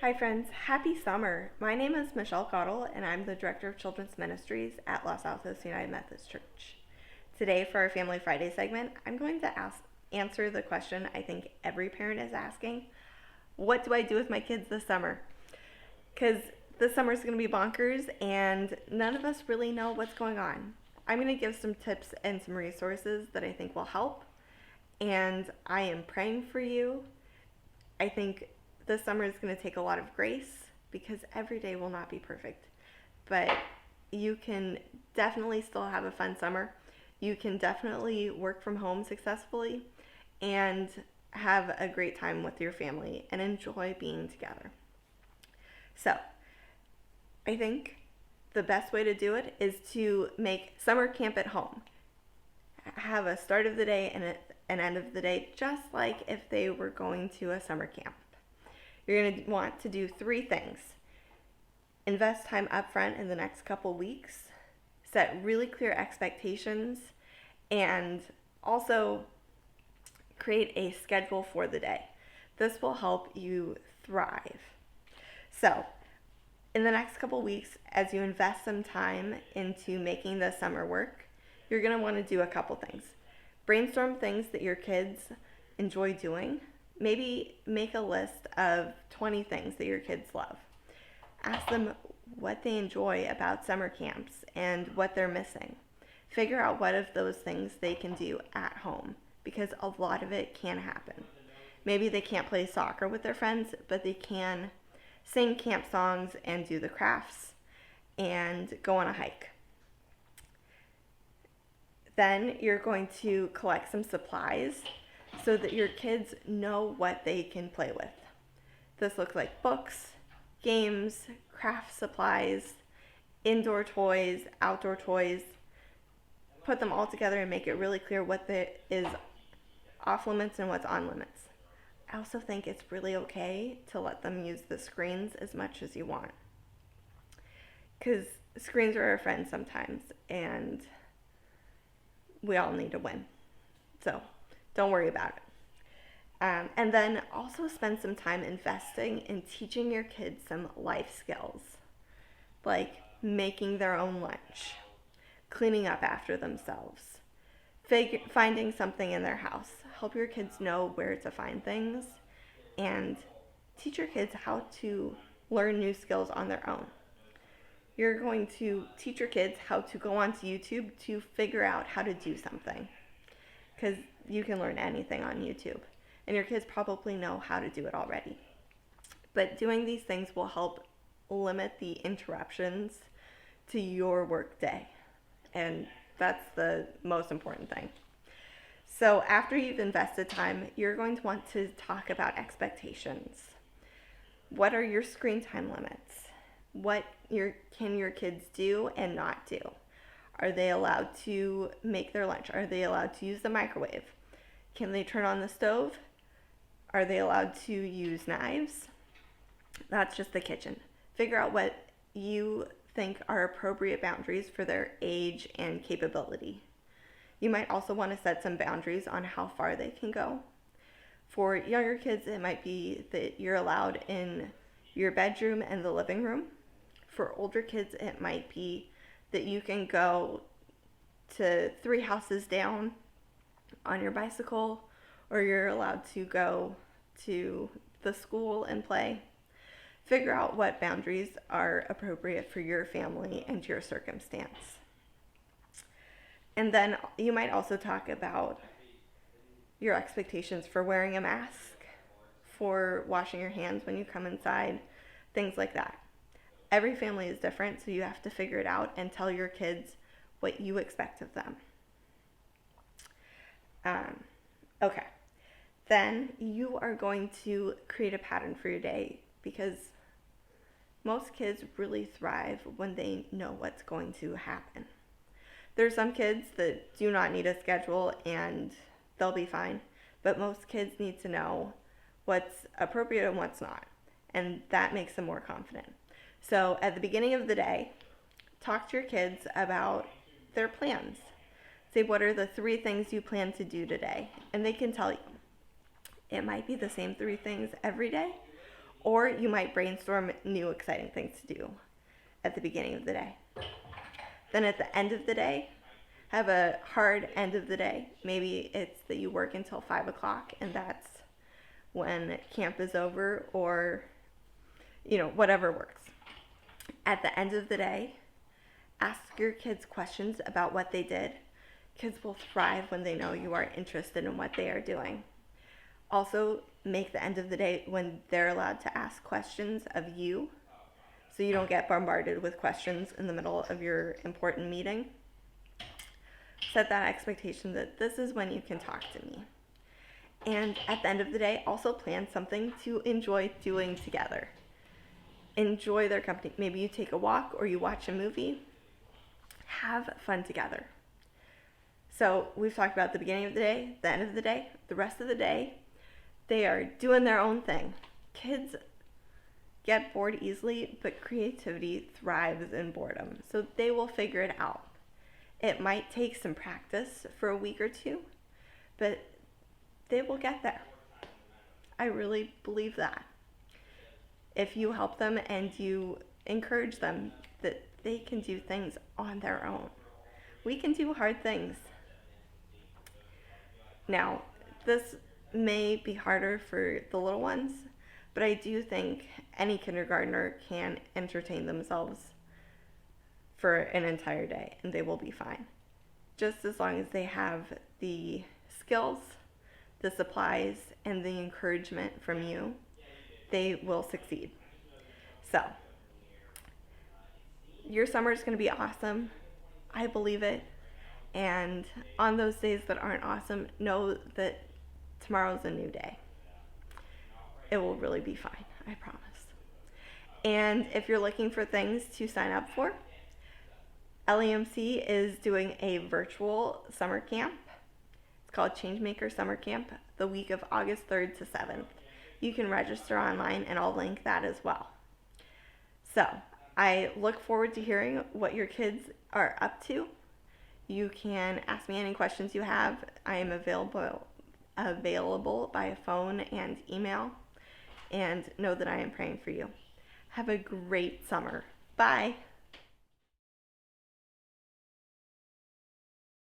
Hi friends, happy summer. My name is Michelle Caudle and I'm the Director of Children's Ministries at Los Altos United Methodist Church. Today for our Family Friday segment, I'm going to answer the question I think every parent is asking. What do I do with my kids this summer? Because this summer is going to be bonkers and none of us really know what's going on. I'm going to give some tips and some resources that I think will help, and I am praying for you. I think this summer is going to take a lot of grace because every day will not be perfect. But you can definitely still have a fun summer. You can definitely work from home successfully and have a great time with your family and enjoy being together. So, I think the best way to do it is to make summer camp at home. Have a start of the day and an end of the day, just like if they were going to a summer camp. You're going to want to do 3 things. Invest time up front in the next couple weeks, set really clear expectations, and also create a schedule for the day. This will help you thrive. So, in the next couple weeks, as you invest some time into making the summer work, you're going to want to do a couple things. Brainstorm things that your kids enjoy doing. Maybe make a list of 20 things that your kids love. Ask them what they enjoy about summer camps and what they're missing. Figure out what of those things they can do at home, because a lot of it can happen. Maybe they can't play soccer with their friends, but they can sing camp songs and do the crafts and go on a hike. Then you're going to collect some supplies so that your kids know what they can play with. This looks like books, games, craft supplies, indoor toys, outdoor toys. Put them all together and make it really clear what is off limits and what's on limits. I also think it's really okay to let them use the screens as much as you want, because screens are our friends sometimes and we all need to win. So don't worry about it. And then also spend some time investing in teaching your kids some life skills, like making their own lunch, cleaning up after themselves, finding something in their house. Help your kids know where to find things and teach your kids how to learn new skills on their own. You're going to teach your kids how to go onto YouTube to figure out how to do something, because you can learn anything on YouTube, and your kids probably know how to do it already. But doing these things will help limit the interruptions to your work day, and that's the most important thing. So after you've invested time, you're going to want to talk about expectations. What are your screen time limits? What can your kids do and not do? Are they allowed to make their lunch? Are they allowed to use the microwave? Can they turn on the stove? Are they allowed to use knives? That's just the kitchen. Figure out what you think are appropriate boundaries for their age and capability. You might also want to set some boundaries on how far they can go. For younger kids, it might be that you're allowed in your bedroom and the living room. For older kids, it might be that you can go to 3 houses down on your bicycle, or you're allowed to go to the school and play. Figure out what boundaries are appropriate for your family and your circumstance. And then you might also talk about your expectations for wearing a mask, for washing your hands when you come inside, things like that. Every family is different, so you have to figure it out and tell your kids what you expect of them. Okay. Then you are going to create a pattern for your day, because most kids really thrive when they know what's going to happen. There's some kids that do not need a schedule and they'll be fine, but most kids need to know what's appropriate and what's not, and that makes them more confident. So at the beginning of the day, talk to your kids about their plans. Say, what are the 3 things you plan to do today? And they can tell you. It might be the same 3 things every day, Or you might brainstorm new exciting things to do at the beginning of the day. Then at the end of the day, have a hard end of the day. Maybe it's that you work until 5 o'clock and that's when camp is over, or, whatever works. At the end of the day, ask your kids questions about what they did. Kids will thrive when they know you are interested in what they are doing. Also, make the end of the day when they're allowed to ask questions of you, so you don't get bombarded with questions in the middle of your important meeting. Set that expectation that this is when you can talk to me. And at the end of the day, also plan something to enjoy doing together. Enjoy their company. Maybe you take a walk or you watch a movie. Have fun together. So we've talked about the beginning of the day, the end of the day, the rest of the day. They are doing their own thing. Kids get bored easily, but creativity thrives in boredom. So they will figure it out. It might take some practice for a week or two, but they will get there. I really believe that. If you help them and you encourage them that they can do things on their own. We can do hard things. Now, this may be harder for the little ones, but I do think any kindergartner can entertain themselves for an entire day and they will be fine. Just as long as they have the skills, the supplies, and the encouragement from you, they will succeed. So, your summer is going to be awesome. I believe it. And on those days that aren't awesome, know that tomorrow's a new day. It will really be fine, I promise. And if you're looking for things to sign up for, LAUMC is doing a virtual summer camp. It's called Changemaker Summer Camp, the week of August 3rd to 7th. You can register online and I'll link that as well. So, I look forward to hearing what your kids are up to. You can ask me any questions you have. I am available by phone and email. And know that I am praying for you. Have a great summer. Bye.